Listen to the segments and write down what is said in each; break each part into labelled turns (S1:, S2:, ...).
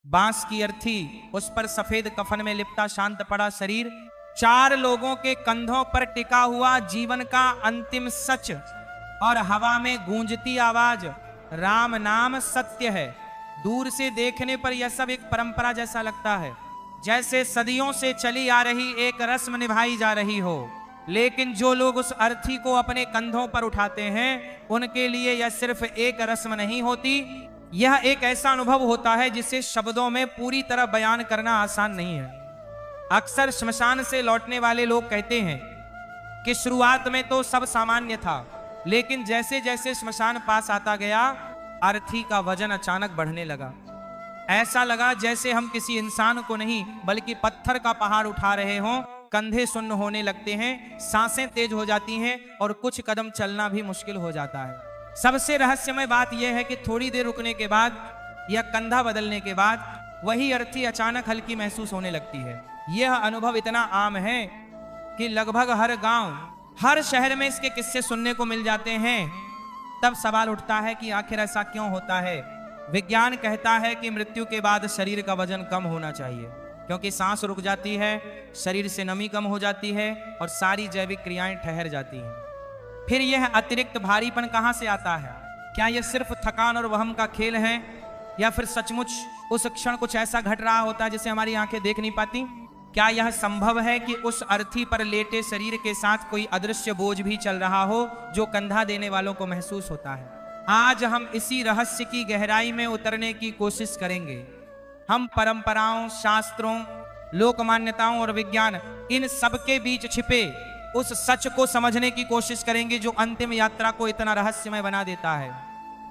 S1: बांस की अर्थी, उस पर सफेद कफन में लिपटा शांत पड़ा शरीर, 4 लोगों के कंधों पर टिका हुआ जीवन का अंतिम सच, और हवा में गूंजती आवाज, राम नाम सत्य है। दूर से देखने पर यह सब एक परंपरा जैसा लगता है, जैसे सदियों से चली आ रही एक रस्म निभाई जा रही हो। लेकिन जो लोग उस अर्थी को अपने कंधों पर उठाते हैं, उनके लिए यह सिर्फ एक रस्म नहीं होती, यह एक ऐसा अनुभव होता है जिसे शब्दों में पूरी तरह बयान करना आसान नहीं है। अक्सर श्मशान से लौटने वाले लोग कहते हैं कि शुरुआत में तो सब सामान्य था, लेकिन जैसे जैसे श्मशान पास आता गया, अर्थी का वजन अचानक बढ़ने लगा। ऐसा लगा जैसे हम किसी इंसान को नहीं बल्कि पत्थर का पहाड़ उठा रहे हों। कंधे सुन्न होने लगते हैं, सांसें तेज हो जाती हैं और कुछ कदम चलना भी मुश्किल हो जाता है। सबसे रहस्यमय बात यह है कि थोड़ी देर रुकने के बाद या कंधा बदलने के बाद वही अर्थी अचानक हल्की महसूस होने लगती है। यह अनुभव इतना आम है कि लगभग हर गांव, हर शहर में इसके किस्से सुनने को मिल जाते हैं। तब सवाल उठता है कि आखिर ऐसा क्यों होता है। विज्ञान कहता है कि मृत्यु के बाद शरीर का वजन कम होना चाहिए, क्योंकि सांस रुक जाती है, शरीर से नमी कम हो जाती है और सारी जैविक क्रियाएं ठहर जाती हैं। फिर यह अतिरिक्त भारीपन कहां से आता है? क्या यह सिर्फ थकान और वहम का खेल है, या फिर सचमुच उस क्षण कुछ ऐसा घट रहा होता है जिसे हमारी आंखें देख नहीं पाती? क्या यह संभव है कि उस अर्थी पर लेटे शरीर के साथ कोई अदृश्य बोझ भी चल रहा हो जो कंधा देने वालों को महसूस होता है? आज हम इसी रहस्य की गहराई में उतरने की कोशिश करेंगे। हम परंपराओं, शास्त्रों, लोक मान्यताओं और विज्ञान, इन सब के बीच छिपे उस सच को समझने की कोशिश करेंगे जो अंतिम यात्रा को इतना रहस्यमय बना देता है।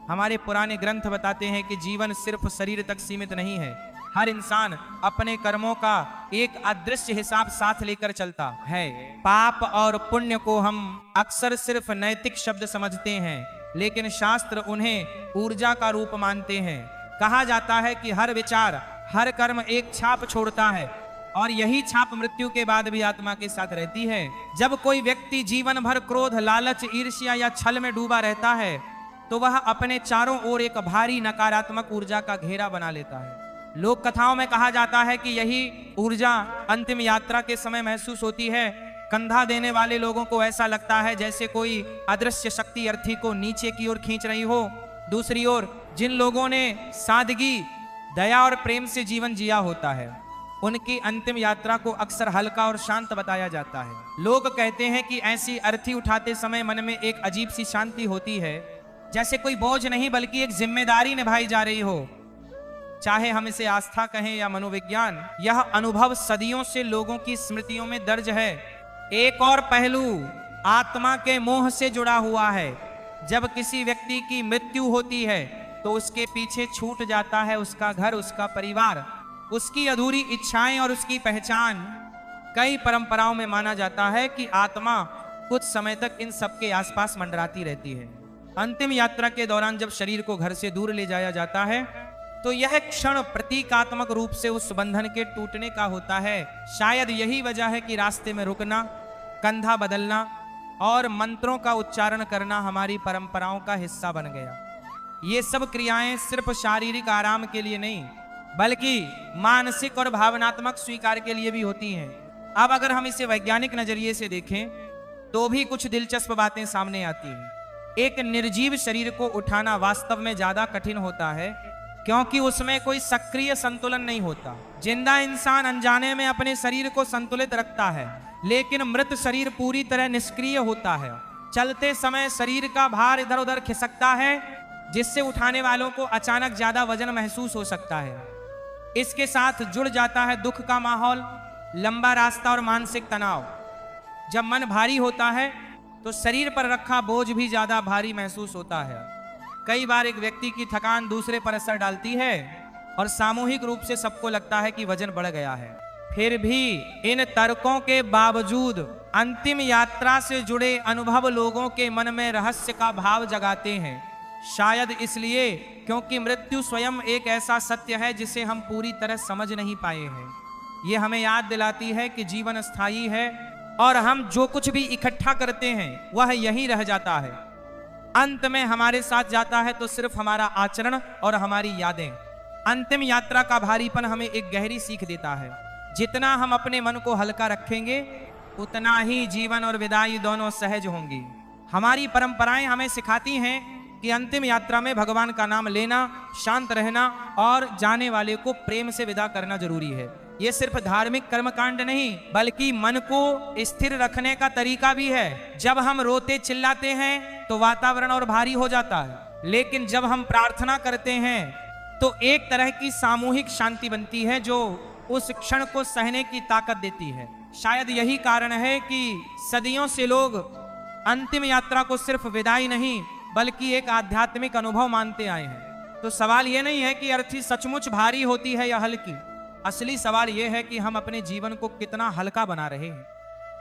S1: हमारे पुराने ग्रंथ बताते हैं कि जीवन सिर्फ शरीर तक सीमित नहीं है। हर इंसान अपने कर्मों का एक अदृश्य हिसाब साथ लेकर चलता है। पाप और पुण्य को हम अक्सर सिर्फ नैतिक शब्द समझते हैं, लेकिन शास्त्र उन्हें ऊर्जा का रूप मानते हैं। कहा जाता है कि हर विचार, हर कर्म एक छाप छोड़ता है, और यही छाप मृत्यु के बाद भी आत्मा के साथ रहती है। जब कोई व्यक्ति जीवन भर क्रोध, लालच, ईर्ष्या या छल में डूबा रहता है, तो वह अपने चारों ओर एक भारी नकारात्मक ऊर्जा का घेरा बना लेता है। लोक कथाओं में कहा जाता है कि यही ऊर्जा अंतिम यात्रा के समय महसूस होती है। कंधा देने वाले लोगों को ऐसा लगता है जैसे कोई अदृश्य शक्ति अर्थी को नीचे की ओर खींच रही हो। दूसरी ओर जिन लोगों ने सादगी, दया और प्रेम से जीवन जिया होता है, उनकी अंतिम यात्रा को अक्सर हल्का और शांत बताया जाता है। लोग कहते हैं कि ऐसी अर्थी उठाते समय मन में एक अजीब सी शांति होती है, जैसे कोई बोझ नहीं बल्कि एक जिम्मेदारी निभाई जा रही हो। चाहे हम इसे आस्था कहें या मनोविज्ञान, यह अनुभव सदियों से लोगों की स्मृतियों में दर्ज है। एक और पहलू आत्मा के मोह से जुड़ा हुआ है। जब किसी व्यक्ति की मृत्यु होती है तो उसके पीछे छूट जाता है उसका घर, उसका परिवार, उसकी अधूरी इच्छाएं और उसकी पहचान। कई परंपराओं में माना जाता है कि आत्मा कुछ समय तक इन सब के आसपास मंडराती रहती है। अंतिम यात्रा के दौरान जब शरीर को घर से दूर ले जाया जाता है, तो यह क्षण प्रतीकात्मक रूप से उस बंधन के टूटने का होता है। शायद यही वजह है कि रास्ते में रुकना, कंधा बदलना और मंत्रों का उच्चारण करना हमारी परंपराओं का हिस्सा बन गया। ये सब क्रियाएं सिर्फ शारीरिक आराम के लिए नहीं, बल्कि मानसिक और भावनात्मक स्वीकार के लिए भी होती हैं। अब अगर हम इसे वैज्ञानिक नजरिए से देखें तो भी कुछ दिलचस्प बातें सामने आती हैं। एक निर्जीव शरीर को उठाना वास्तव में ज्यादा कठिन होता है, क्योंकि उसमें कोई सक्रिय संतुलन नहीं होता। जिंदा इंसान अनजाने में अपने शरीर को संतुलित रखता है, लेकिन मृत शरीर पूरी तरह निष्क्रिय होता है। चलते समय शरीर का भार इधर उधर खिसकता है, जिससे उठाने वालों को अचानक ज्यादा वजन महसूस हो सकता है। इसके साथ जुड़ जाता है दुख का माहौल, लंबा रास्ता और मानसिक तनाव। जब मन भारी होता है तो शरीर पर रखा बोझ भी ज्यादा भारी महसूस होता है। कई बार एक व्यक्ति की थकान दूसरे पर असर डालती है और सामूहिक रूप से सबको लगता है कि वजन बढ़ गया है। फिर भी इन तर्कों के बावजूद अंतिम यात्रा से जुड़े अनुभव लोगों के मन में रहस्य का भाव जगाते हैं। शायद इसलिए क्योंकि मृत्यु स्वयं एक ऐसा सत्य है जिसे हम पूरी तरह समझ नहीं पाए हैं। ये हमें याद दिलाती है कि जीवन अस्थायी है और हम जो कुछ भी इकट्ठा करते हैं वह यहीं रह जाता है। अंत में हमारे साथ जाता है तो सिर्फ हमारा आचरण और हमारी यादें। अंतिम यात्रा का भारीपन हमें एक गहरी सीख देता है। जितना हम अपने मन को हल्का रखेंगे उतना ही जीवन और विदाई दोनों सहज होंगी। हमारी परंपराएं हमें सिखाती हैं कि अंतिम यात्रा में भगवान का नाम लेना, शांत रहना और जाने वाले को प्रेम से विदा करना जरूरी है। ये सिर्फ धार्मिक कर्मकांड नहीं बल्कि मन को स्थिर रखने का तरीका भी है। जब हम रोते चिल्लाते हैं तो वातावरण और भारी हो जाता है, लेकिन जब हम प्रार्थना करते हैं तो एक तरह की सामूहिक शांति बनती है जो उस क्षण को सहने की ताकत देती है। शायद यही कारण है कि सदियों से लोग अंतिम यात्रा को सिर्फ विदाई नहीं बल्कि एक आध्यात्मिक अनुभव मानते आए हैं। तो सवाल यह नहीं है कि अर्थी सचमुच भारी होती है या हल्की। असली सवाल यह है कि हम अपने जीवन को कितना हल्का बना रहे हैं।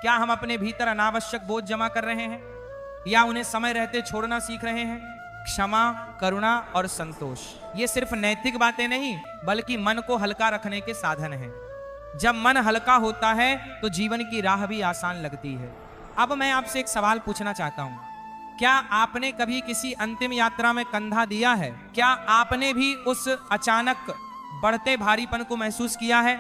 S1: क्या हम अपने भीतर अनावश्यक बोझ जमा कर रहे हैं या उन्हें समय रहते छोड़ना सीख रहे हैं? क्षमा, करुणा और संतोष ये सिर्फ नैतिक बातें नहीं बल्कि मन को हल्का रखने के साधन हैं। जब मन हल्का होता है तो जीवन की राह भी आसान लगती है। अब मैं आपसे एक सवाल पूछना चाहता हूं, क्या आपने कभी किसी अंतिम यात्रा में कंधा दिया है? क्या आपने भी उस अचानक बढ़ते भारीपन को महसूस किया है?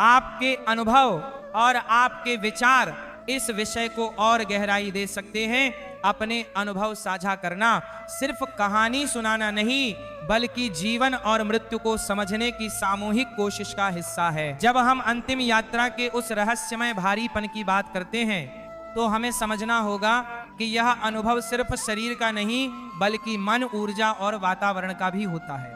S1: आपके अनुभव और आपके विचार इस विषय को और गहराई दे सकते हैं। अपने अनुभव साझा करना सिर्फ कहानी सुनाना नहीं बल्कि जीवन और मृत्यु को समझने की सामूहिक कोशिश का हिस्सा है। जब हम अंतिम यात्रा के उस रहस्यमय भारीपन की बात करते हैं तो हमें समझना होगा कि यह अनुभव सिर्फ शरीर का नहीं बल्कि मन, ऊर्जा और वातावरण का भी होता है।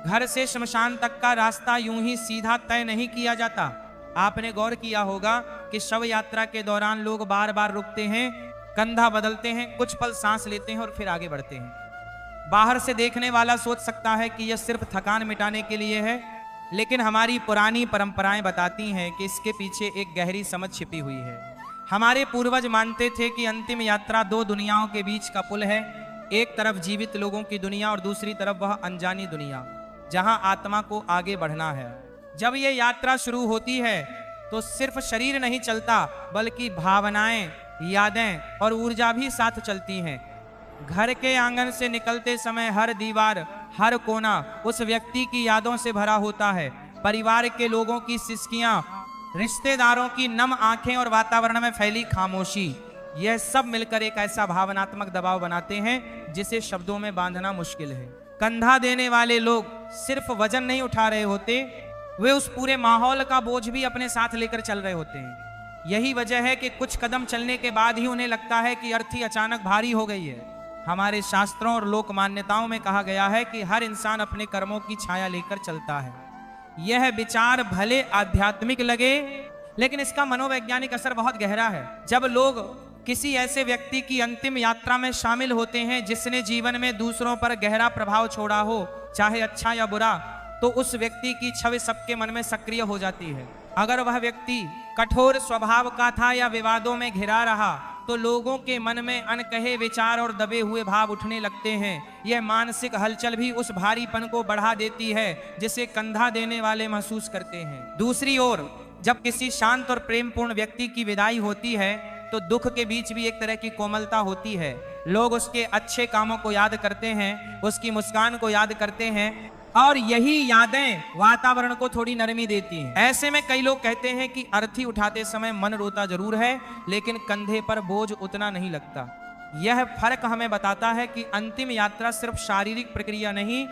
S1: घर से श्मशान तक का रास्ता यूं ही सीधा तय नहीं किया जाता। आपने गौर किया होगा कि शव यात्रा के दौरान लोग बार बार रुकते हैं, कंधा बदलते हैं, कुछ पल सांस लेते हैं और फिर आगे बढ़ते हैं। बाहर से देखने वाला सोच सकता है कि यह सिर्फ थकान मिटाने के लिए है, लेकिन हमारी पुरानी परंपराएं बताती हैं कि इसके पीछे एक गहरी समझ छिपी हुई है। हमारे पूर्वज मानते थे कि अंतिम यात्रा दो दुनियाओं के बीच का पुल है। एक तरफ जीवित लोगों की दुनिया और दूसरी तरफ वह अनजानी दुनिया जहां आत्मा को आगे बढ़ना है। जब यह यात्रा शुरू होती है तो सिर्फ शरीर नहीं चलता बल्कि भावनाएं, यादें और ऊर्जा भी साथ चलती हैं। घर के आंगन से निकलते समय हर दीवार, हर कोना उस व्यक्ति की यादों से भरा होता है। परिवार के लोगों की सिसकियां, रिश्तेदारों की नम आंखें और वातावरण में फैली खामोशी, यह सब मिलकर एक ऐसा भावनात्मक दबाव बनाते हैं जिसे शब्दों में बांधना मुश्किल है। कंधा देने वाले लोग सिर्फ वजन नहीं उठा रहे होते, वे उस पूरे माहौल का बोझ भी अपने साथ लेकर चल रहे होते हैं। यही वजह है कि कुछ कदम चलने के बाद ही उन्हें लगता है कि अर्थी अचानक भारी हो गई है। हमारे शास्त्रों और लोक मान्यताओं में कहा गया है कि हर इंसान अपने कर्मों की छाया लेकर चलता है। यह विचार भले आध्यात्मिक लगे लेकिन इसका मनोवैज्ञानिक असर बहुत गहरा है। जब लोग किसी ऐसे व्यक्ति की अंतिम यात्रा में शामिल होते हैं जिसने जीवन में दूसरों पर गहरा प्रभाव छोड़ा हो, चाहे अच्छा या बुरा, तो उस व्यक्ति की छवि सबके मन में सक्रिय हो जाती है। अगर वह व्यक्ति कठोर स्वभाव का था या विवादों में घिरा रहा तो लोगों के मन में अनकहे विचार और दबे हुए भाव उठने लगते हैं। यह मानसिक हलचल भी उस भारीपन को बढ़ा देती है जिसे कंधा देने वाले महसूस करते हैं। दूसरी ओर जब किसी शांत और प्रेमपूर्ण व्यक्ति की विदाई होती है तो दुख के बीच भी एक तरह की कोमलता होती है। लोग उसके अच्छे कामों को याद करते हैं, उसकी मुस्कान को याद करते हैं और यही यादें वातावरण को थोड़ी नरमी देती हैं। ऐसे में कई लोग कहते हैं कि अर्थी उठाते समय मन रोता जरूर है लेकिन कंधे पर बोझ उतना नहीं लगता। यह फर्क हमें बताता है कि अंतिम यात्रा सिर्फ शारीरिक प्रक्रिया नहीं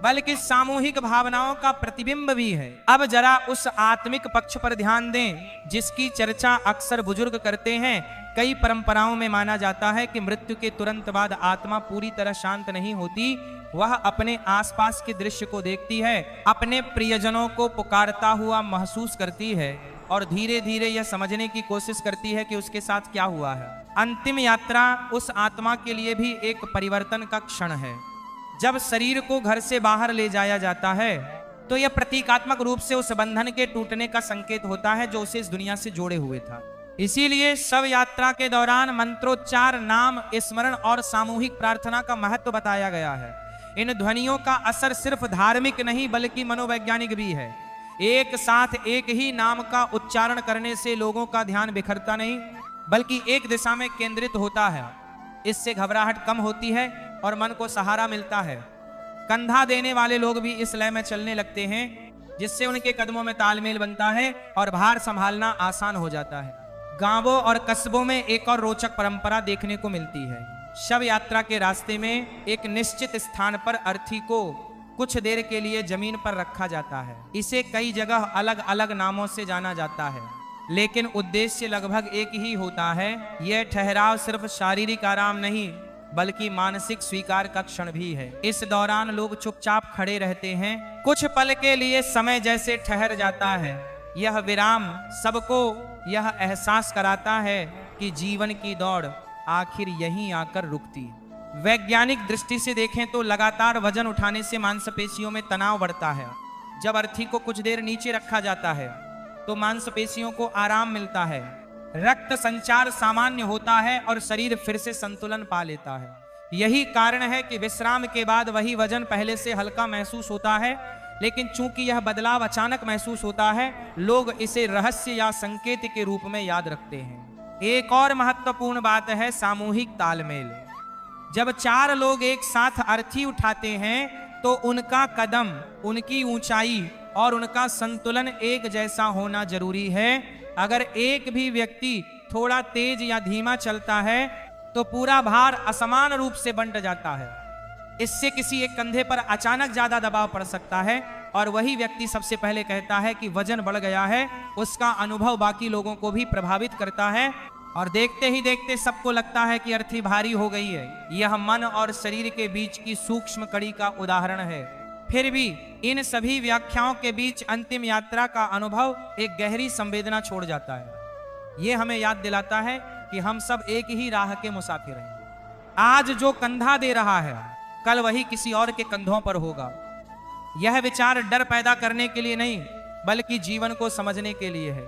S1: बल्कि सामूहिक भावनाओं का प्रतिबिंब भी है। अब जरा उस आत्मिक पक्ष पर ध्यान दें जिसकी चर्चा अक्सर बुजुर्ग करते हैं। कई परंपराओं में माना जाता है कि मृत्यु के तुरंत बाद आत्मा पूरी तरह शांत नहीं होती, वह अपने आसपास के दृश्य को देखती है, अपने प्रियजनों को पुकारता हुआ महसूस करती है और धीरे धीरे यह समझने की कोशिश करती है कि उसके साथ क्या हुआ है। अंतिम यात्रा उस आत्मा के लिए भी एक परिवर्तन का क्षण है। जब शरीर को घर से बाहर ले जाया जाता है तो यह प्रतीकात्मक रूप से उस बंधन के टूटने का संकेत होता है जो उसे इस दुनिया से जोड़े हुए था। इसीलिए शव यात्रा के दौरान मंत्रोच्चार, नाम स्मरण और सामूहिक प्रार्थना का महत्व बताया गया है। इन ध्वनियों का असर सिर्फ धार्मिक नहीं बल्कि मनोवैज्ञानिक भी है। एक साथ एक ही नाम का उच्चारण करने से लोगों का ध्यान बिखरता नहीं बल्कि एक दिशा में केंद्रित होता है। इससे घबराहट कम होती है और मन को सहारा मिलता है। कंधा देने वाले लोग भी इस लय में चलने लगते हैं, जिससे उनके कदमों में तालमेल बनता है और भार संभालना आसान हो जाता है। गांवों और कस्बों में एक और रोचक परंपरा देखने को मिलती है। शव यात्रा के रास्ते में एक निश्चित स्थान पर अर्थी को कुछ देर के लिए जमीन पर रखा जाता है। इसे कई जगह अलग अलग नामों से जाना जाता है, लेकिन उद्देश्य लगभग एक ही होता है। यह ठहराव सिर्फ शारीरिक आराम नहीं बल्कि मानसिक स्वीकार का क्षण भी है। इस दौरान लोग चुपचाप खड़े रहते हैं। कुछ पल के लिए समय जैसे ठहर जाता है। यह विराम सबको यह एहसास कराता है कि जीवन की दौड़ आखिर यहीं आकर रुकती है। वैज्ञानिक दृष्टि से देखें तो लगातार वजन उठाने से मांसपेशियों में तनाव बढ़ता है। जब अर्थी को कुछ देर नीचे रखा जाता है तो मांसपेशियों को आराम मिलता है, रक्त संचार सामान्य होता है और शरीर फिर से संतुलन पा लेता है। यही कारण है कि विश्राम के बाद वही वजन पहले से हल्का महसूस होता है, लेकिन चूंकि यह बदलाव अचानक महसूस होता है, लोग इसे रहस्य या संकेत के रूप में याद रखते हैं। एक और महत्वपूर्ण बात है सामूहिक तालमेल। जब 4 लोग एक साथ अर्थी उठाते हैं तो उनका कदम, उनकी ऊंचाई और उनका संतुलन एक जैसा होना जरूरी है। अगर एक भी व्यक्ति थोड़ा तेज या धीमा चलता है तो पूरा भार असमान रूप से बंट जाता है। इससे किसी एक कंधे पर अचानक ज्यादा दबाव पड़ सकता है और वही व्यक्ति सबसे पहले कहता है कि वजन बढ़ गया है। उसका अनुभव बाकी लोगों को भी प्रभावित करता है और देखते ही देखते सबको लगता है कि अर्थी भारी हो गई है। यह मन और शरीर के बीच की सूक्ष्म कड़ी का उदाहरण है। फिर भी इन सभी व्याख्याओं के बीच अंतिम यात्रा का अनुभव एक गहरी संवेदना छोड़ जाता है। यह हमें याद दिलाता है कि हम सब एक ही राह के मुसाफिर हैं। आज जो कंधा दे रहा है कल वही किसी और के कंधों पर होगा। यह विचार डर पैदा करने के लिए नहीं बल्कि जीवन को समझने के लिए है।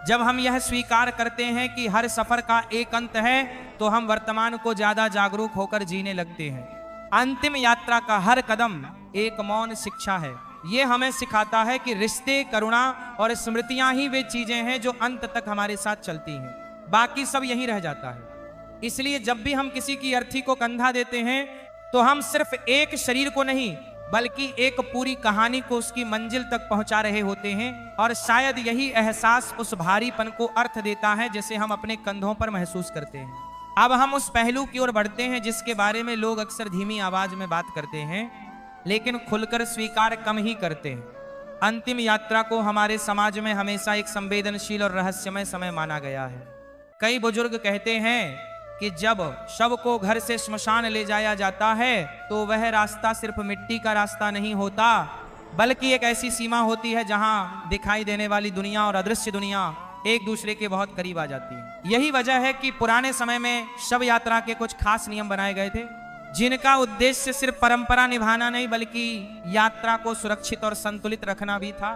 S1: जब हम यह स्वीकार करते हैं कि हर सफर का एक अंत है तो हम वर्तमान को ज्यादा जागरूक होकर जीने लगते हैं। अंतिम यात्रा का हर कदम एक मौन शिक्षा है। यह हमें सिखाता है कि रिश्ते, करुणा और स्मृतियां ही वे चीजें हैं जो अंत तक हमारे साथ चलती हैं, बाकी सब यहीं रह जाता है। इसलिए जब भी हम किसी की अर्थी को कंधा देते हैं तो हम सिर्फ एक शरीर को नहीं बल्कि एक पूरी कहानी को उसकी मंजिल तक पहुंचा रहे होते हैं। और शायद यही एहसास उस भारीपन को अर्थ देता है जिसे हम अपने कंधों पर महसूस करते हैं। अब हम उस पहलू की ओर बढ़ते हैं जिसके बारे में लोग अक्सर धीमी आवाज में बात करते हैं लेकिन खुलकर स्वीकार कम ही करते हैं। अंतिम यात्रा को हमारे समाज में हमेशा एक संवेदनशील और रहस्यमय समय माना गया है। कई बुजुर्ग कहते हैं कि जब शव को घर से श्मशान ले जाया जाता है तो वह रास्ता सिर्फ मिट्टी का रास्ता नहीं होता बल्कि एक ऐसी सीमा होती है जहां दिखाई देने वाली दुनिया और अदृश्य दुनिया एक दूसरे के बहुत करीब आ जाती है। यही वजह है कि पुराने समय में शव यात्रा के कुछ खास नियम बनाए गए थे जिनका उद्देश्य सिर्फ परंपरा निभाना नहीं बल्कि यात्रा को सुरक्षित और संतुलित रखना भी था।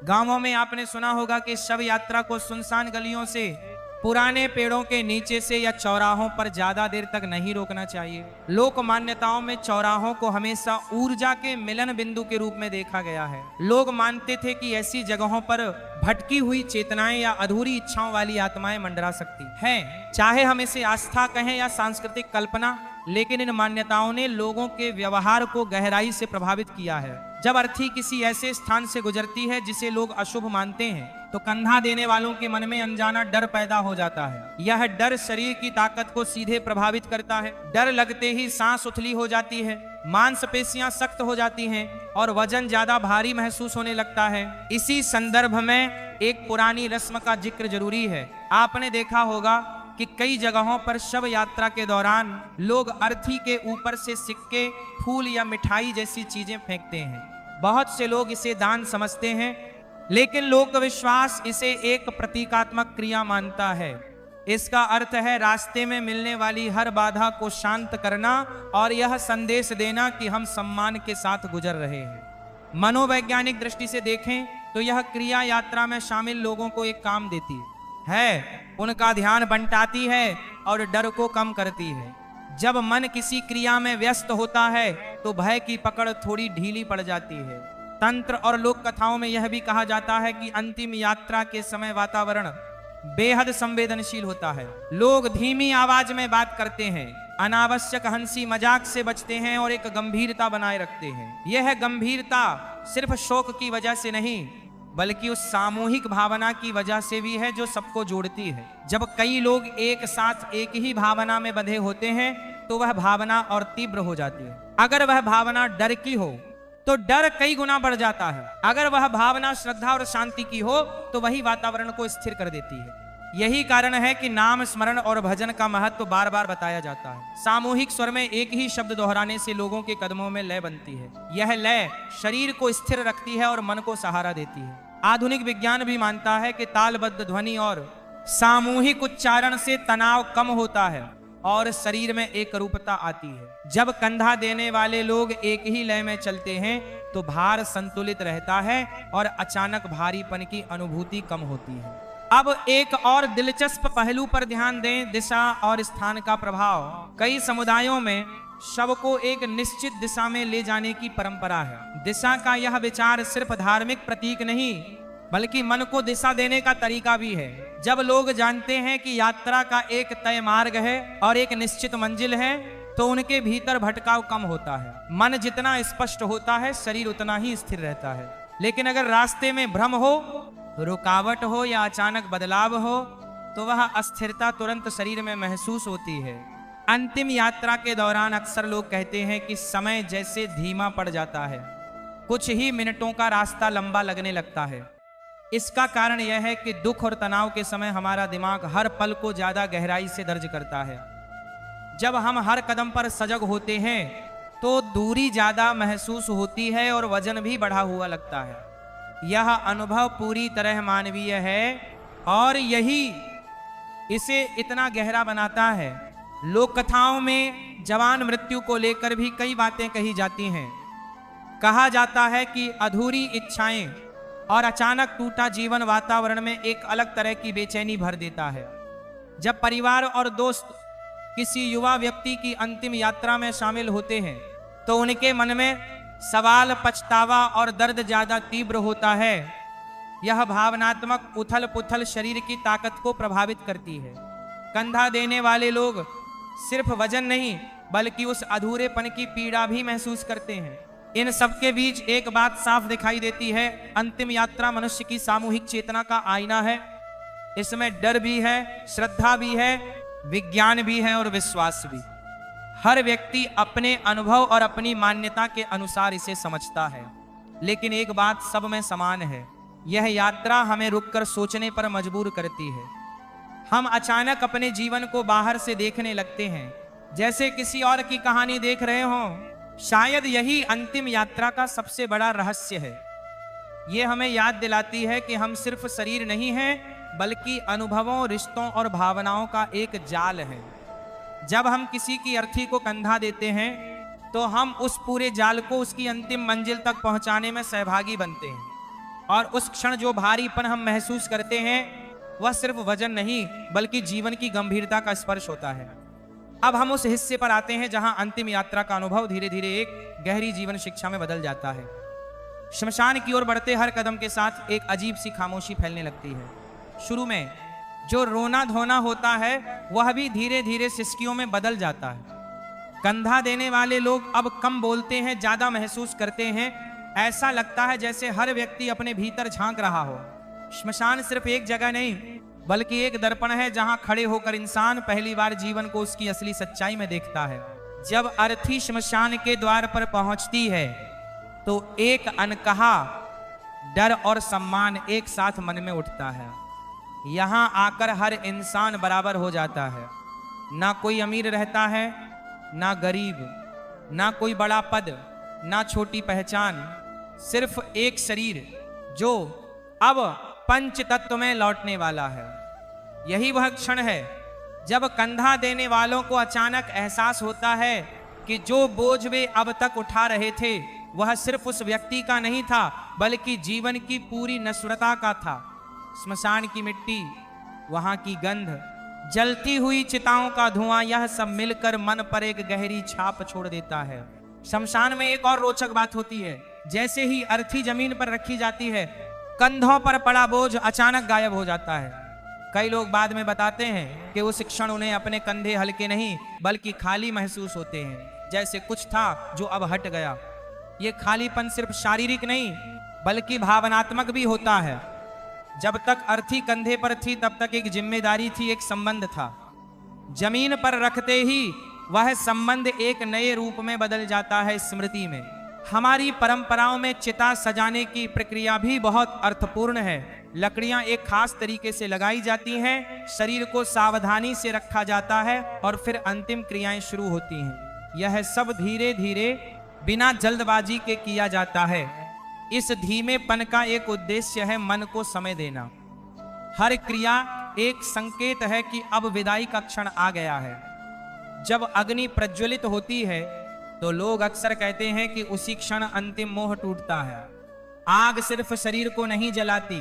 S1: गांवों में आपने सुना होगा कि शव यात्रा को सुनसान गलियों से, पुराने पेड़ों के नीचे से या चौराहों पर ज्यादा देर तक नहीं रोकना चाहिए। लोक मान्यताओं में चौराहों को हमेशा ऊर्जा के मिलन बिंदु के रूप में देखा गया है। लोग मानते थे कि ऐसी जगहों पर भटकी हुई चेतनाएं या अधूरी इच्छाओं वाली आत्माएं मंडरा सकती हैं। चाहे हम इसे आस्था कहें या सांस्कृतिक कल्पना, लेकिन इन मान्यताओं ने लोगों के व्यवहार को गहराई से प्रभावित किया है। जब अर्थी किसी ऐसे स्थान से गुजरती है जिसे लोग अशुभ मानते हैं तो कंधा देने वालों के मन में अनजाना डर पैदा हो जाता है। यह डर शरीर की ताकत को सीधे प्रभावित करता है। डर लगते ही सांस उथली हो जाती है, मांसपेशियां सख्त हो जाती हैं और वजन ज्यादा भारी महसूस होने लगता है। इसी संदर्भ में एक पुरानी रस्म का जिक्र जरूरी है। आपने देखा होगा कि कई जगहों पर शव यात्रा के दौरान लोग अर्थी के ऊपर से सिक्के, फूल या मिठाई जैसी चीजें फेंकते हैं। बहुत से लोग इसे दान समझते हैं लेकिन लोक विश्वास इसे एक प्रतीकात्मक क्रिया मानता है। इसका अर्थ है रास्ते में मिलने वाली हर बाधा को शांत करना और यह संदेश देना कि हम सम्मान के साथ गुजर रहे हैं। मनोवैज्ञानिक दृष्टि से देखें तो यह क्रिया यात्रा में शामिल लोगों को एक काम देती है, उनका ध्यान बंटाती है और डर को कम करती है। जब मन किसी क्रिया में व्यस्त होता है तो भय की पकड़ थोड़ी ढीली पड़ जाती है। तंत्र और लोक कथाओं में यह भी कहा जाता है कि अंतिम यात्रा के समय वातावरण बेहद संवेदनशील होता है। लोग धीमी आवाज में बात करते हैं, अनावश्यक हंसी मजाक से बचते हैं और एक गंभीरता बनाए रखते हैं। यह गंभीरता सिर्फ शोक की वजह से नहीं बल्कि उस सामूहिक भावना की वजह से भी है जो सबको जोड़ती है। जब कई लोग एक साथ एक ही भावना में बंधे होते हैं तो वह भावना और तीव्र हो जाती है। अगर वह भावना डर की हो तो डर कई गुना बढ़ जाता है। अगर वह भावना श्रद्धा और शांति की हो तो वही वातावरण को स्थिर कर देती है। यही कारण है कि नाम स्मरण और भजन का महत्व बार बार बताया जाता है। सामूहिक स्वर में एक ही शब्द दोहराने से लोगों के कदमों में लय बनती है। यह लय शरीर को स्थिर रखती है और मन को सहारा देती है। आधुनिक विज्ञान भी मानता है कि तालबद्ध ध्वनि और सामूहिक उच्चारण से तनाव कम होता है और शरीर में एक रूपता आती है। जब कंधा देने वाले लोग एक ही लय में चलते हैं तो भार संतुलित रहता है और अचानक भारीपन की अनुभूति कम होती है। अब एक और दिलचस्प पहलू पर ध्यान दें, दिशा और स्थान का प्रभाव। कई समुदायों में शव को एक निश्चित दिशा में ले जाने की परंपरा है। दिशा का यह विचार सिर्फ धार्मिक प्रतीक नहीं बल्कि मन को दिशा देने का तरीका भी है। जब लोग जानते हैं कि यात्रा का एक तय मार्ग है और एक निश्चित मंजिल है तो उनके भीतर भटकाव कम होता है। मन जितना स्पष्ट होता है शरीर उतना ही स्थिर रहता है। लेकिन अगर रास्ते में भ्रम हो, रुकावट हो या अचानक बदलाव हो तो वह अस्थिरता तुरंत शरीर में महसूस होती है। अंतिम यात्रा के दौरान अक्सर लोग कहते हैं कि समय जैसे धीमा पड़ जाता है, कुछ ही मिनटों का रास्ता लंबा लगने लगता है। इसका कारण यह है कि दुख और तनाव के समय हमारा दिमाग हर पल को ज्यादा गहराई से दर्ज करता है। जब हम हर कदम पर सजग होते हैं तो दूरी ज्यादा महसूस होती है और वजन भी बढ़ा हुआ लगता है। यह अनुभव पूरी तरह मानवीय है और यही इसे इतना गहरा बनाता है। लोक कथाओं में जवान मृत्यु को लेकर भी कई बातें कही जाती हैं। कहा जाता है कि अधूरी इच्छाएं और अचानक टूटा जीवन वातावरण में एक अलग तरह की बेचैनी भर देता है। जब परिवार और दोस्त किसी युवा व्यक्ति की अंतिम यात्रा में शामिल होते हैं तो उनके मन में सवाल, पछतावा और दर्द ज्यादा तीव्र होता है। यह भावनात्मक उथल पुथल शरीर की ताकत को प्रभावित करती है। कंधा देने वाले लोग सिर्फ वजन नहीं बल्कि उस अधूरेपन की पीड़ा भी महसूस करते हैं। इन सबके बीच एक बात साफ दिखाई देती है, अंतिम यात्रा मनुष्य की सामूहिक चेतना का आईना है। इसमें डर भी है, श्रद्धा भी है, विज्ञान भी है और विश्वास भी। हर व्यक्ति अपने अनुभव और अपनी मान्यता के अनुसार इसे समझता है। लेकिन एक बात सब में समान है, यह यात्रा हमें रुककर सोचने पर मजबूर करती है। हम अचानक अपने जीवन को बाहर से देखने लगते हैं, जैसे किसी और की कहानी देख रहे हों। शायद यही अंतिम यात्रा का सबसे बड़ा रहस्य है। यह हमें याद दिलाती है कि हम सिर्फ शरीर नहीं हैं बल्कि अनुभवों, रिश्तों और भावनाओं का एक जाल है। जब हम किसी की अर्थी को कंधा देते हैं तो हम उस पूरे जाल को उसकी अंतिम मंजिल तक पहुंचाने में सहभागी बनते हैं। और उस क्षण जो भारीपन हम महसूस करते हैं वह सिर्फ वजन नहीं बल्कि जीवन की गंभीरता का स्पर्श होता है। अब हम उस हिस्से पर आते हैं जहां अंतिम यात्रा का अनुभव धीरे धीरे एक गहरी जीवन शिक्षा में बदल जाता है। श्मशान की ओर बढ़ते हर कदम के साथ एक अजीब सी खामोशी फैलने लगती है। शुरू में जो रोना धोना होता है वह भी धीरे धीरे सिसकियों में बदल जाता है। कंधा देने वाले लोग अब कम बोलते हैं, ज्यादा महसूस करते हैं। ऐसा लगता है जैसे हर व्यक्ति अपने भीतर झांक रहा हो। श्मशान सिर्फ एक जगह नहीं बल्कि एक दर्पण है जहां खड़े होकर इंसान पहली बार जीवन को उसकी असली सच्चाई में देखता है। जब अर्थी श्मशान के द्वार पर पहुंचती है तो एक अनकहा डर और सम्मान एक साथ मन में उठता है। यहां आकर हर इंसान बराबर हो जाता है। ना कोई अमीर रहता है, ना गरीब, ना कोई बड़ा पद, ना छोटी पहचान, सिर्फ एक शरीर जो अब पंच तत्व में लौटने वाला है। यही वह क्षण है जब कंधा देने वालों को अचानक एहसास होता है कि जो बोझ वे अब तक उठा रहे थे वह सिर्फ उस व्यक्ति का नहीं था बल्कि जीवन की पूरी नश्वरता का था। श्मशान की मिट्टी, वहां की गंध, जलती हुई चिताओं का धुआं, यह सब मिलकर मन पर एक गहरी छाप छोड़ देता है। शमशान में एक और रोचक बात होती है, जैसे ही अर्थी जमीन पर रखी जाती है कंधों पर पड़ा बोझ अचानक गायब हो जाता है। कई लोग बाद में बताते हैं कि उस क्षण उन्हें अपने कंधे हल्के नहीं बल्कि खाली महसूस होते हैं, जैसे कुछ था जो अब हट गया। ये खालीपन सिर्फ शारीरिक नहीं बल्कि भावनात्मक भी होता है। जब तक अर्थी कंधे पर थी तब तक एक जिम्मेदारी थी, एक संबंध था। जमीन पर रखते ही वह संबंध एक नए रूप में बदल जाता है स्मृति में। हमारी परंपराओं में चिता सजाने की प्रक्रिया भी बहुत अर्थपूर्ण है। लकड़ियां एक खास तरीके से लगाई जाती हैं, शरीर को सावधानी से रखा जाता है और फिर अंतिम क्रियाएं शुरू होती हैं। यह सब धीरे धीरे बिना जल्दबाजी के किया जाता है। इस धीमेपन का एक उद्देश्य है मन को समय देना। हर क्रिया एक संकेत है कि अब विदाई का क्षण आ गया है। जब अग्नि प्रज्वलित होती है तो लोग अक्सर कहते हैं कि उसी क्षण अंतिम मोह टूटता है। आग सिर्फ शरीर को नहीं जलाती,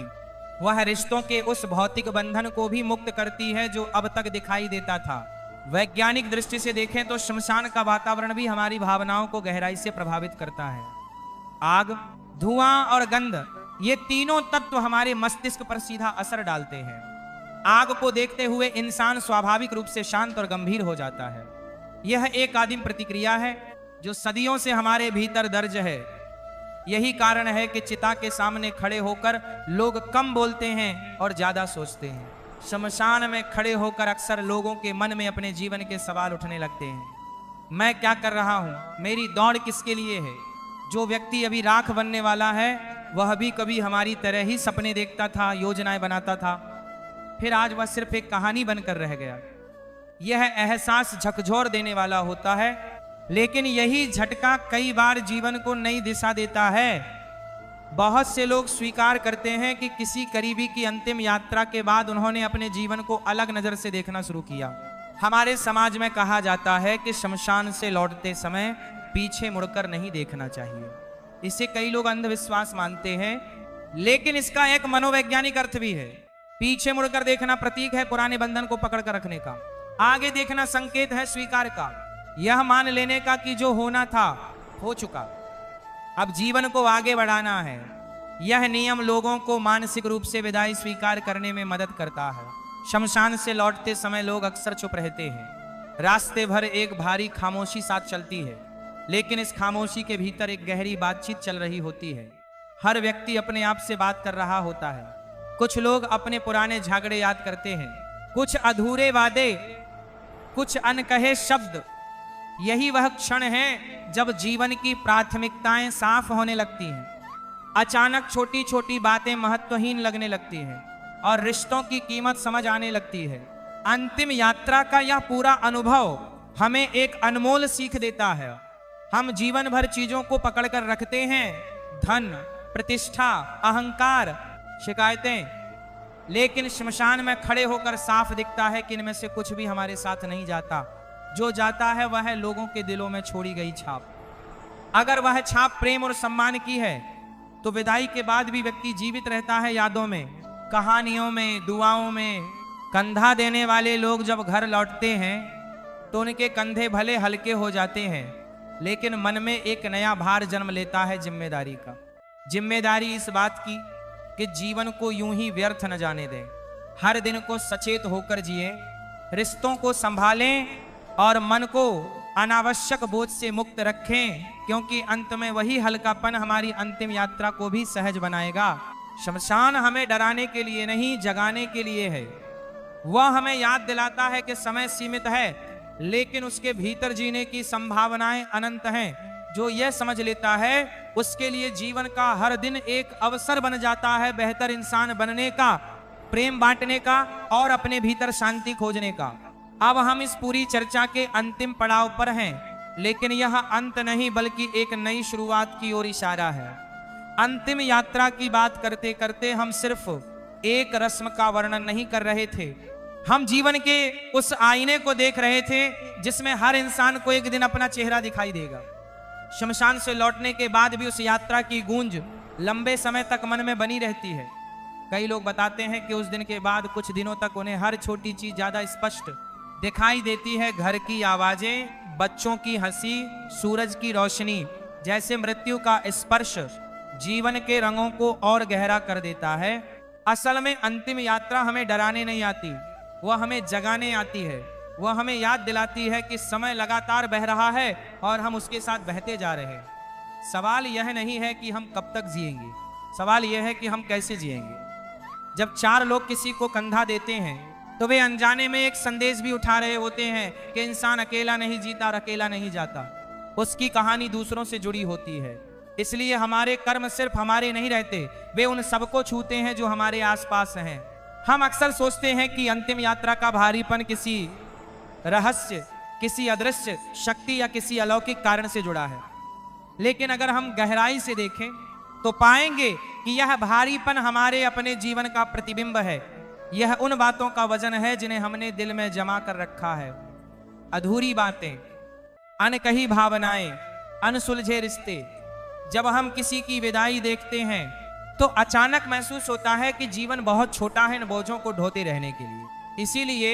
S1: वह रिश्तों के उस भौतिक बंधन को भी मुक्त करती है जो अब तक दिखाई देता था। वैज्ञानिक दृष्टि से देखें तो शमशान का वातावरण भी हमारी भावनाओं को गहराई से प्रभावित करता है। आग, धुआं और गंध, ये तीनों तत्व हमारे मस्तिष्क पर सीधा असर डालते हैं। आग को देखते हुए इंसान स्वाभाविक रूप से शांत और गंभीर हो जाता है। यह एक आदिम प्रतिक्रिया है जो सदियों से हमारे भीतर दर्ज है। यही कारण है कि चिता के सामने खड़े होकर लोग कम बोलते हैं और ज्यादा सोचते हैं। शमशान में खड़े होकर अक्सर लोगों के मन में अपने जीवन के सवाल उठने लगते हैं। मैं क्या कर रहा हूं? मेरी दौड़ किसके लिए है? जो व्यक्ति अभी राख बनने वाला है वह भी कभी हमारी तरह ही सपने देखता था, योजनाएं बनाता था, फिर आज वह सिर्फ एक कहानी बनकर रह गया। यह एहसास झकझोर देने वाला होता है, लेकिन यही झटका कई बार जीवन को नई दिशा देता है। बहुत से लोग स्वीकार करते हैं कि किसी करीबी की अंतिम यात्रा के बाद उन्होंने अपने जीवन को अलग नजर से देखना शुरू किया। हमारे समाज में कहा जाता है कि शमशान से लौटते समय पीछे मुड़कर नहीं देखना चाहिए। इसे कई लोग अंधविश्वास मानते हैं, लेकिन इसका एक मनोवैज्ञानिक अर्थ भी है। पीछे मुड़कर देखना प्रतीक है पुराने बंधन को पकड़ कर रखने का। आगे देखना संकेत है स्वीकार का, यह मान लेने का कि जो होना था हो चुका, अब जीवन को आगे बढ़ाना है। यह नियम लोगों को मानसिक रूप से विदाई स्वीकार करने में मदद करता है। शमशान से लौटते समय लोग अक्सर चुप रहते हैं। रास्ते भर एक भारी खामोशी साथ चलती है, लेकिन इस खामोशी के भीतर एक गहरी बातचीत चल रही होती है। हर व्यक्ति अपने आप से बात कर रहा होता है। कुछ लोग अपने पुराने झगड़े याद करते हैं, कुछ अधूरे वादे, कुछ अनकहे शब्द। यही वह क्षण है जब जीवन की प्राथमिकताएं साफ होने लगती हैं। अचानक छोटी छोटी बातें महत्वहीन लगने लगती हैं और रिश्तों की कीमत समझ आने लगती है। अंतिम यात्रा का यह पूरा अनुभव हमें एक अनमोल सीख देता है। हम जीवन भर चीजों को पकड़कर रखते हैं, धन, प्रतिष्ठा, अहंकार, शिकायतें, लेकिन शमशान में खड़े होकर साफ दिखता है कि इनमें से कुछ भी हमारे साथ नहीं जाता। जो जाता है वह है लोगों के दिलों में छोड़ी गई छाप। अगर वह छाप प्रेम और सम्मान की है तो विदाई के बाद भी व्यक्ति जीवित रहता है यादों में, कहानियों में, दुआओं में। कंधा देने वाले लोग जब घर लौटते हैं तो उनके कंधे भले हल्के हो जाते हैं, लेकिन मन में एक नया भार जन्म लेता है जिम्मेदारी का। जिम्मेदारी इस बात की कि जीवन को यूं ही व्यर्थ न जाने दें। हर दिन को सचेत होकर जिए, रिश्तों को संभालें और मन को अनावश्यक बोझ से मुक्त रखें, क्योंकि अंत में वही हल्कापन हमारी अंतिम यात्रा को भी सहज बनाएगा। शमशान हमें डराने के लिए नहीं, जगाने के लिए है। वह हमें याद दिलाता है कि समय सीमित है, लेकिन उसके भीतर जीने की संभावनाएं अनंत हैं। जो यह समझ लेता है उसके लिए जीवन का हर दिन एक अवसर बन जाता है बेहतर इंसान बनने का, प्रेम बांटने का और अपने भीतर शांति खोजने का। अब हम इस पूरी चर्चा के अंतिम पड़ाव पर हैं, लेकिन यह अंत नहीं बल्कि एक नई शुरुआत की ओर इशारा है। अंतिम यात्रा की बात करते करते हम सिर्फ एक रस्म का वर्णन नहीं कर रहे थे, हम जीवन के उस आईने को देख रहे थे जिसमें हर इंसान को एक दिन अपना चेहरा दिखाई देगा। शमशान से लौटने के बाद भी उस यात्रा की गूंज लंबे समय तक मन में बनी रहती है। कई लोग बताते हैं कि उस दिन के बाद कुछ दिनों तक उन्हें हर छोटी चीज ज्यादा स्पष्ट दिखाई देती है। घर की आवाजें, बच्चों की हंसी, सूरज की रोशनी, जैसे मृत्यु का स्पर्श जीवन के रंगों को और गहरा कर देता है। असल में अंतिम यात्रा हमें डराने नहीं आती, वह हमें जगाने आती है। वह हमें याद दिलाती है कि समय लगातार बह रहा है और हम उसके साथ बहते जा रहे हैं। सवाल यह नहीं है कि हम कब तक जिएंगे, सवाल यह है कि हम कैसे जिएंगे। जब चार लोग किसी को कंधा देते हैं तो वे अनजाने में एक संदेश भी उठा रहे होते हैं कि इंसान अकेला नहीं जीता और अकेला नहीं जाता। उसकी कहानी दूसरों से जुड़ी होती है। इसलिए हमारे कर्म सिर्फ हमारे नहीं रहते, वे उन सबको छूते हैं जो हमारे आसपास हैं। हम अक्सर सोचते हैं कि अंतिम यात्रा का भारीपन किसी रहस्य, किसी अदृश्य शक्ति या किसी अलौकिक कारण से जुड़ा है, लेकिन अगर हम गहराई से देखें तो पाएंगे कि यह भारीपन हमारे अपने जीवन का प्रतिबिंब है। यह उन बातों का वजन है जिन्हें हमने दिल में जमा कर रखा है। अधूरी बातें, अनकही भावनाएं, अनसुलझे रिश्ते। जब हम किसी की विदाई देखते हैं तो अचानक महसूस होता है कि जीवन बहुत छोटा है इन बोझों को ढोते रहने के लिए। इसीलिए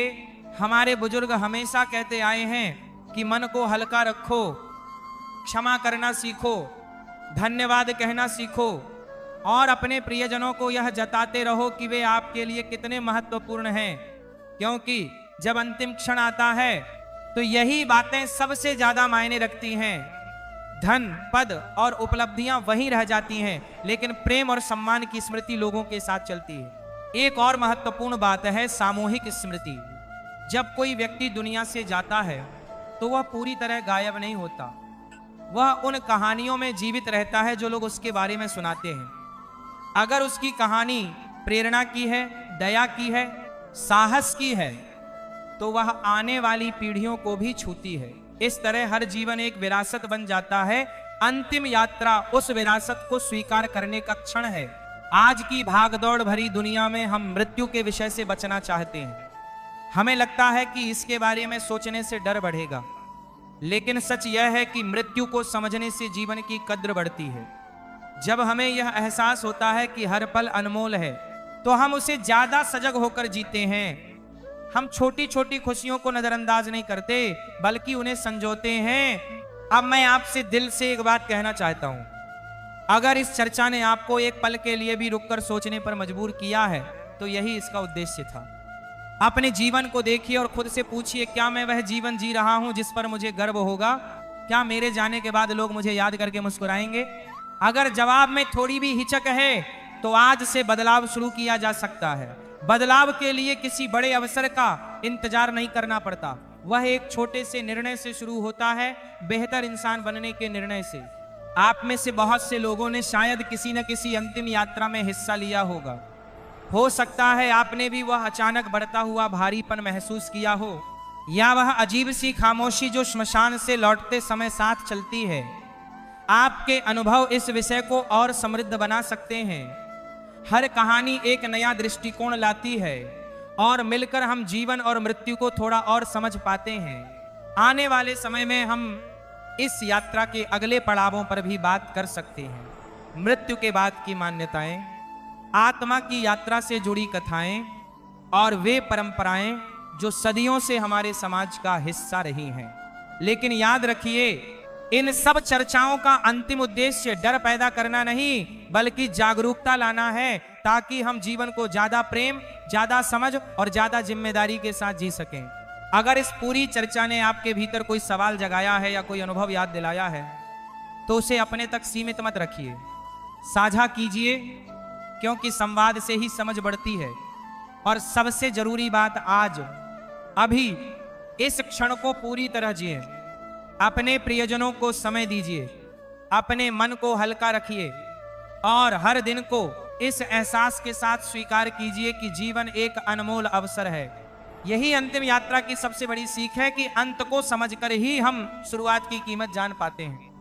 S1: हमारे बुजुर्ग हमेशा कहते आए हैं कि मन को हल्का रखो, क्षमा करना सीखो, धन्यवाद कहना सीखो और अपने प्रियजनों को यह जताते रहो कि वे आपके लिए कितने महत्वपूर्ण हैं, क्योंकि जब अंतिम क्षण आता है तो यही बातें सबसे ज्यादा मायने रखती हैं। धन, पद और उपलब्धियां वहीं रह जाती हैं, लेकिन प्रेम और सम्मान की स्मृति लोगों के साथ चलती है। एक और महत्वपूर्ण बात है सामूहिक स्मृति। जब कोई व्यक्ति दुनिया से जाता है तो वह पूरी तरह गायब नहीं होता, वह उन कहानियों में जीवित रहता है जो लोग उसके बारे में सुनाते हैं। अगर उसकी कहानी प्रेरणा की है, दया की है, साहस की है, तो वह आने वाली पीढ़ियों को भी छूती है। इस तरह हर जीवन एक विरासत बन जाता है। अंतिम यात्रा उस विरासत को स्वीकार करने का क्षण है। आज की भागदौड़ भरी दुनिया में हम मृत्यु के विषय से बचना चाहते हैं। हमें लगता है कि इसके बारे में सोचने से डर बढ़ेगा, लेकिन सच यह है कि मृत्यु को समझने से जीवन की कद्र बढ़ती है। जब हमें यह एहसास होता है कि हर पल अनमोल है तो हम उसे ज्यादा सजग होकर जीते हैं। हम छोटी छोटी खुशियों को नजरअंदाज नहीं करते, बल्कि उन्हें संजोते हैं। अब मैं आपसे दिल से एक बात कहना चाहता हूं। अगर इस चर्चा ने आपको एक पल के लिए भी रुककर सोचने पर मजबूर किया है तो यही इसका उद्देश्य था। अपने जीवन को देखिए और खुद से पूछिए, क्या मैं वह जीवन जी रहा हूं जिस पर मुझे गर्व होगा? क्या मेरे जाने के बाद लोग मुझे याद करके मुस्कुराएंगे? अगर जवाब में थोड़ी भी हिचक है तो आज से बदलाव शुरू किया जा सकता है। बदलाव के लिए किसी बड़े अवसर का इंतजार नहीं करना पड़ता, वह एक छोटे से निर्णय से शुरू होता है, बेहतर इंसान बनने के निर्णय से। आप में से बहुत से लोगों ने शायद किसी न किसी अंतिम यात्रा में हिस्सा लिया होगा। हो सकता है आपने भी वह अचानक बढ़ता हुआ भारीपन महसूस किया हो, या वह अजीब सी खामोशी जो श्मशान से लौटते समय साथ चलती है। आपके अनुभव इस विषय को और समृद्ध बना सकते हैं। हर कहानी एक नया दृष्टिकोण लाती है और मिलकर हम जीवन और मृत्यु को थोड़ा और समझ पाते हैं। आने वाले समय में हम इस यात्रा के अगले पड़ावों पर भी बात कर सकते हैं। मृत्यु के बाद की मान्यताएं, आत्मा की यात्रा से जुड़ी कथाएं और वे परंपराएं जो सदियों से हमारे समाज का हिस्सा रही हैं। लेकिन याद रखिए, इन सब चर्चाओं का अंतिम उद्देश्य डर पैदा करना नहीं, बल्कि जागरूकता लाना है, ताकि हम जीवन को ज्यादा प्रेम, ज्यादा समझ और ज्यादा जिम्मेदारी के साथ जी सकें। अगर इस पूरी चर्चा ने आपके भीतर कोई सवाल जगाया है या कोई अनुभव याद दिलाया है तो उसे अपने तक सीमित मत रखिए, साझा कीजिए, क्योंकि संवाद से ही समझ बढ़ती है। और सबसे जरूरी बात, आज अभी इस क्षण को पूरी तरह जिए। अपने प्रियजनों को समय दीजिए, अपने मन को हल्का रखिए और हर दिन को इस एहसास के साथ स्वीकार कीजिए कि जीवन एक अनमोल अवसर है। यही अंतिम यात्रा की सबसे बड़ी सीख है कि अंत को समझकर ही हम शुरुआत की कीमत जान पाते हैं।